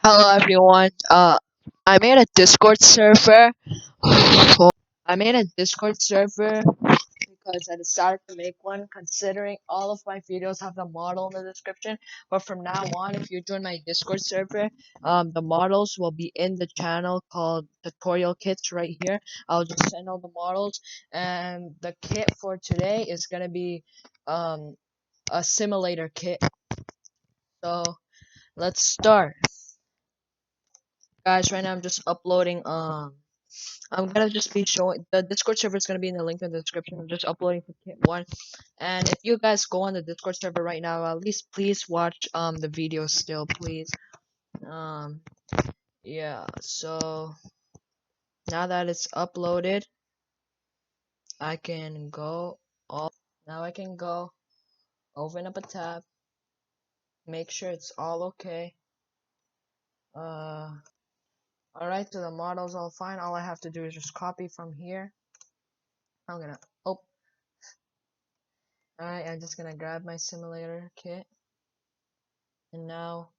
Hello everyone. I made a Discord server. I made a Discord server because I decided to make one considering all of my videos have the model in the description. But from now on, if you join my Discord server, the models will be in the channel called tutorial kits right here. I'll just send all the models, and the kit for today is gonna be a simulator kit. So let's start. Guys, right now I'm just uploading I'm gonna just be showing the Discord server is gonna be in the link in the description. I'm just uploading for Kit 1. And if you guys go on the Discord server right now, at least please watch the video still, please. Um yeah, so now that it's uploaded, I can go all now I can go open up a tab, make sure it's all okay. Uh Alright, so the model's all fine. All I have to do is just copy from here. I'm gonna oh Alright, I'm just gonna grab my simulator kit. And now,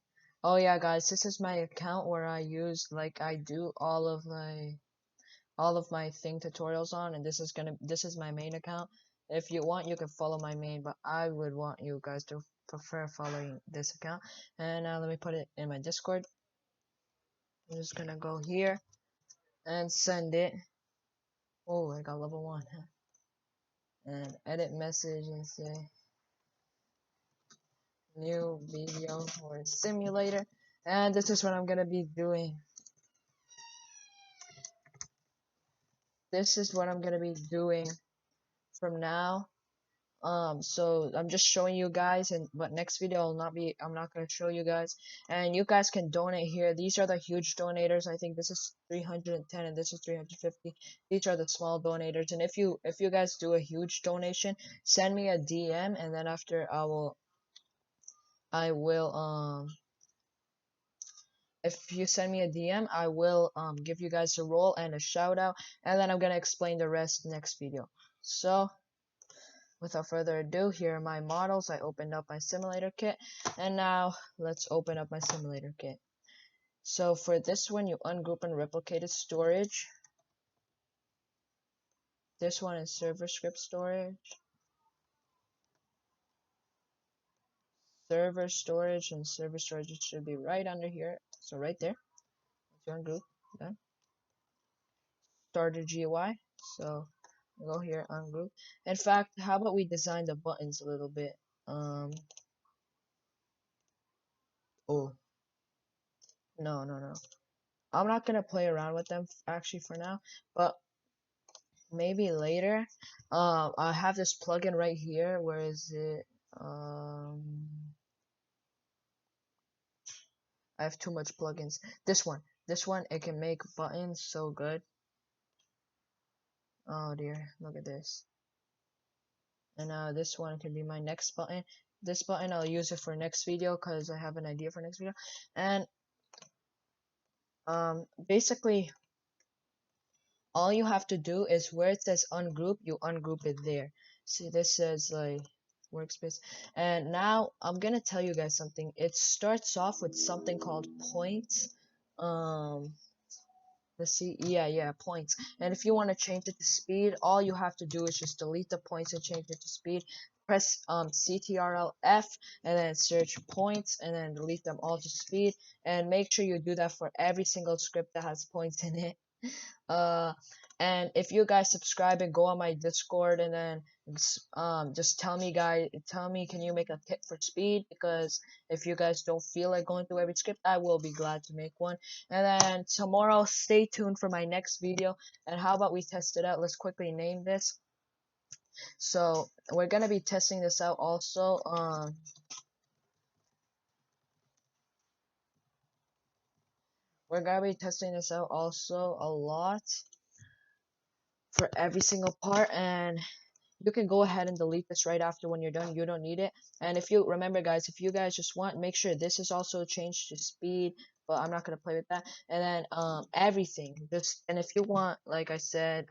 oh yeah, guys, this is my account where I use I do all of my thing tutorials on, and this is my main account. If you want, you can follow my main, but I would want you guys to prefer following this account. And now let me put it in my Discord. I'm just gonna go here and send it. Oh, I got level 1. And edit message and say new video or simulator. And this is what I'm gonna be doing. This is what I'm gonna be doing from now. So I'm just showing you guys, and but next video I'm not gonna show you guys, and you guys can donate here. These are the huge donators. I think this is 310 and this is 350. These are the small donators, and if you guys do a huge donation, send me a DM, and then after I will if you send me a DM, I will give you guys a role and a shout out, and then I'm gonna explain the rest next video. So without further ado, here are my models. I opened up my simulator kit, and now let's open up my simulator kit. So for this one, you ungroup and replicated storage. This one is server script storage. Server storage and server storage, it should be right under here. So right there, it's your ungroup. Done. Starter GUI. So go here, ungroup. In fact, how about we design the buttons a little bit? Um, oh, no. I'm not gonna play around with them actually for now, but maybe later. I have this plugin right here. Where is it? I have too much plugins. This one, it can make buttons so good. Oh dear, look at this. And this one can be my next button. This button, I'll use it for next video because I have an idea for next video. And basically, all you have to do is where it says ungroup, you ungroup it there. See, this says like workspace. And now I'm gonna tell you guys something. It starts off with something called points. Um, let's see. Yeah, points. And if you want to change it to speed, all you have to do is just delete the points and change it to speed. Press CTRL-F and then search points and then delete them all to speed. And make sure you do that for every single script that has points in it. uh and if you guys subscribe and go on my Discord, and then just tell me, can you make a kit for speed? Because if you guys don't feel like going through every script, I will be glad to make one. And then tomorrow, stay tuned for my next video. And how about we test it out? Let's quickly name this. So we're gonna be testing this out also. We're gonna be testing this out also a lot for every single part. And you can go ahead and delete this right after when you're done. You don't need it. And if you remember, guys, if you guys just want, make sure this is also changed to speed, but I'm not gonna play with that. And then everything, just, and if you want, like I said,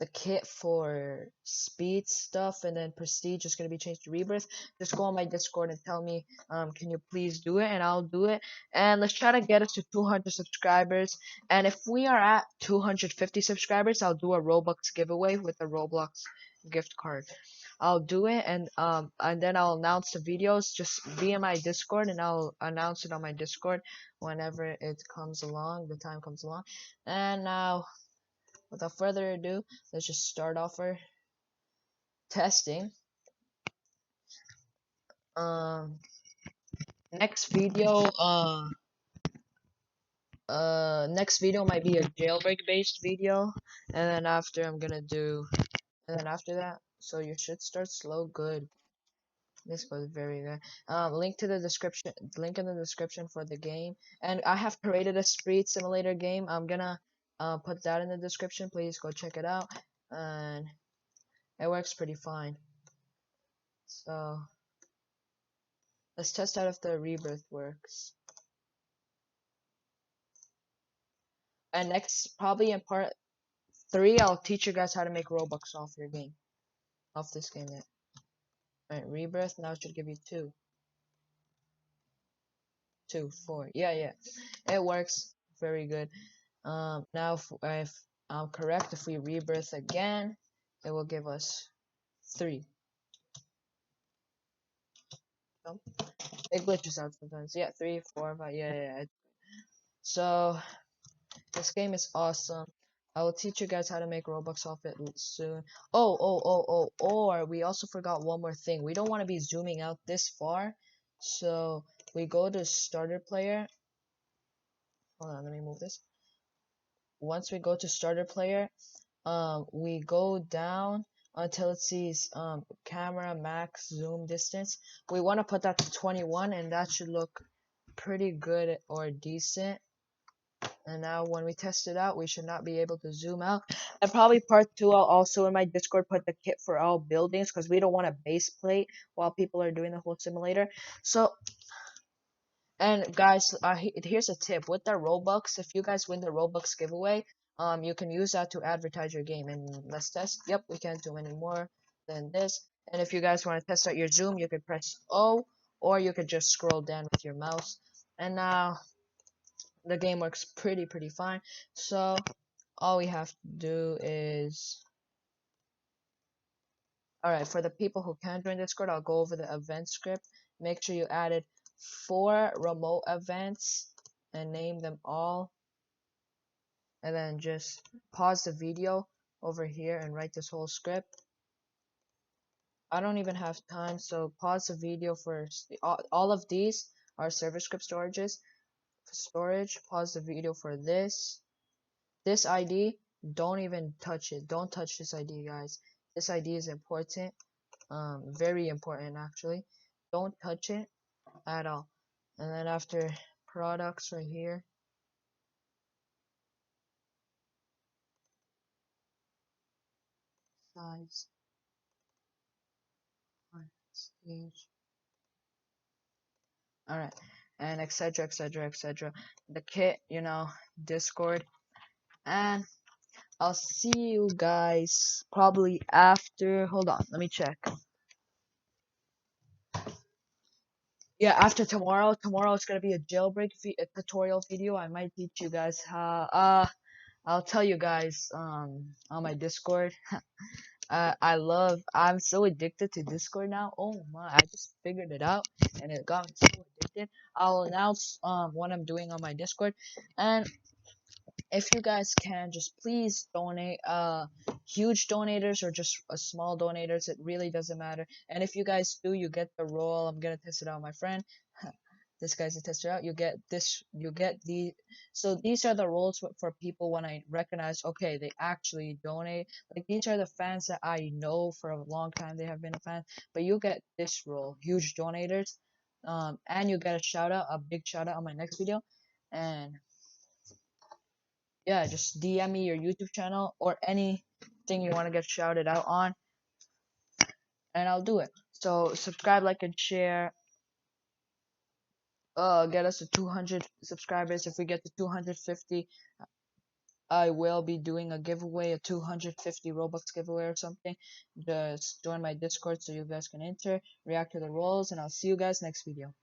the kit for speed stuff, and then prestige is gonna be changed to rebirth. Just go on my Discord and tell me, can you please do it, and I'll do it. And let's try to get us to 200 subscribers. And if we are at 250 subscribers, I'll do a Robux giveaway with a Roblox gift card. I'll do it, and then I'll announce the videos. Just be in my Discord, and I'll announce it on my Discord whenever it comes along, the time comes along. And now, without further ado, let's just start off our testing. Um, next video, next video might be a jailbreak based video, and then after I'm gonna do, and then after that, so you should start slow. Good. This was very good. Link to the description. Link in the description for the game. And I have created a Speed Simulator game. I'm gonna put that in the description. Please go check it out. And it works pretty fine. So let's test out if the rebirth works. And next, probably in part 3, I'll teach you guys how to make Robux off your game, off this game. Yeah. Alright, rebirth. Now it should give you 2, 4. Yeah. It works very good. Now if I'm correct, if we rebirth again, it will give us 3. So, it glitches out sometimes. Yeah, 3, 4, 5. Yeah. So this game is awesome. I will teach you guys how to make Robux off it soon. Or we also forgot one more thing. We don't want to be zooming out this far, so we go to starter player. Hold on, let me move this. Once we go to starter player, we go down until it sees camera max zoom distance. We want to put that to 21, and that should look pretty good or decent. And now when we test it out, we should not be able to zoom out. And probably part 2, I'll also in my Discord put the kit for all buildings, because we don't want a base plate while people are doing the whole simulator. So, and guys, here's a tip. With the Robux, if you guys win the Robux giveaway, you can use that to advertise your game. And let's test. Yep, we can't do any more than this. And if you guys want to test out your zoom, you can press O, or you could just scroll down with your mouse. And now the game works pretty fine. So all we have to do is, alright, for the people who can't join Discord, I'll go over the event script. Make sure you added 4 remote events and name them all. And then just pause the video over here and write this whole script. I don't even have time, so pause the video first. All of these are server script storages. For storage, pause the video for this. This ID, don't even touch it. Don't touch this ID, guys. This ID is important. Very important, actually. Don't touch it at all. And then after products right here, size, stage, alright, and etc. The kit, Discord, and I'll see you guys probably after. Hold on, let me check. Yeah, after tomorrow. Tomorrow it's gonna be a jailbreak tutorial video. I might teach you guys how. I'll tell you guys on my Discord. I'm so addicted to Discord now. Oh my, I just figured it out and it got me so addicted. I'll announce what I'm doing on my Discord, and if you guys can, just please donate. Huge donators or just a small donators, it really doesn't matter. And if you guys do, you get the role. I'm gonna test it out, my friend. This guy's a tester out. You get this. You get the. So these are the roles for people when I recognize. Okay, they actually donate. Like these are the fans that I know for a long time. They have been a fan. But you get this role, huge donators. And you get a shout out, a big shout out on my next video. And yeah, just DM me your YouTube channel or anything you want to get shouted out on, and I'll do it. So subscribe, like, and share. Get us to 200 subscribers. If we get to 250, I will be doing a giveaway, a 250 Robux giveaway or something. Just join my Discord so you guys can enter, react to the roles, and I'll see you guys next video.